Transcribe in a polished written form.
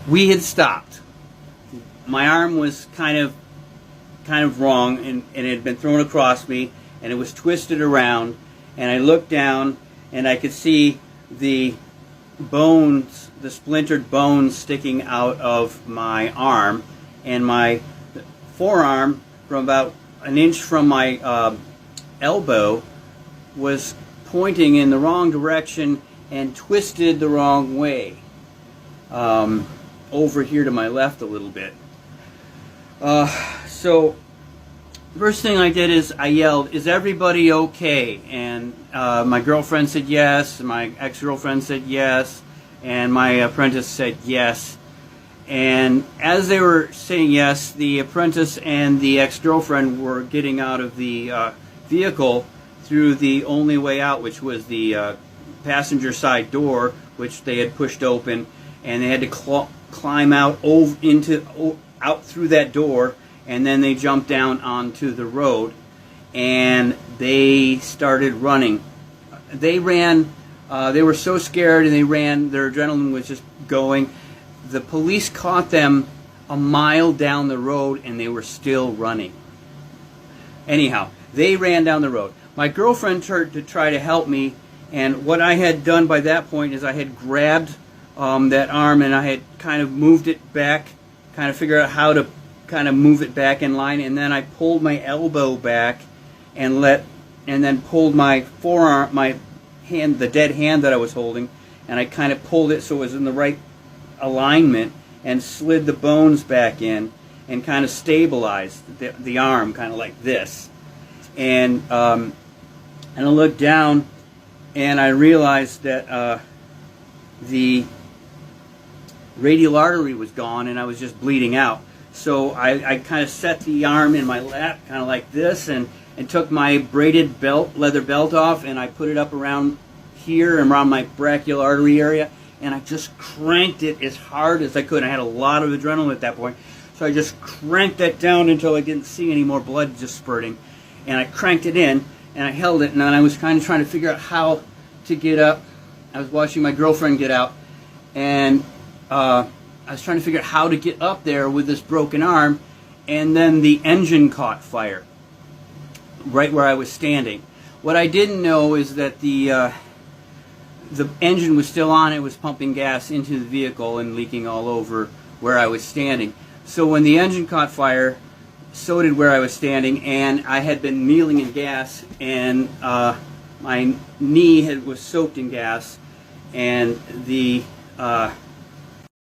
We had stopped. My arm was kind of wrong, and it had been thrown across me, and it was twisted around, and I looked down and I could see the bones, the splintered bones sticking out of my arm, and my forearm from about an inch from my elbow was pointing in the wrong direction and twisted the wrong way, over here to my left a little bit. So first thing I did is I yelled, "Is everybody okay?" And my girlfriend said yes, my ex-girlfriend said yes, and my apprentice said yes. And as they were saying yes, the apprentice and the ex-girlfriend were getting out of the vehicle through the only way out, which was the passenger side door, which they had pushed open, and they had to climb out out through that door, and then they jumped down onto the road, and they started running. They ran. They were so scared, and they ran. Their adrenaline was just going. The police caught them a mile down the road, and they were still running. Anyhow, they ran down the road. My girlfriend turned to try to help me, and what I had done by that point is I had grabbed that arm, and I had kind of moved it back, kind of figured out how to kind of move it back in line, and then I pulled my elbow back and then pulled my forearm, my hand, the dead hand that I was holding, and I kind of pulled it so it was in the right alignment and slid the bones back in and kind of stabilized the arm, kind of like this. And I looked down and I realized that the radial artery was gone and I was just bleeding out. So I kind of set the arm in my lap, kind of like this, and took my braided leather belt off, and I put it up around here and around my brachial artery area, and I just cranked it as hard as I could. I had a lot of adrenaline at that point, so I just cranked that down until I didn't see any more blood just spurting, and I cranked it in, and I held it, and then I was kind of trying to figure out how to get up. I was watching my girlfriend get out, and I was trying to figure out how to get up there with this broken arm, and then the engine caught fire right where I was standing. What I didn't know is that the engine was still on. It was pumping gas into the vehicle and leaking all over where I was standing. So when the engine caught fire, so did where I was standing, and I had been kneeling in gas, and my knee was soaked in gas, and the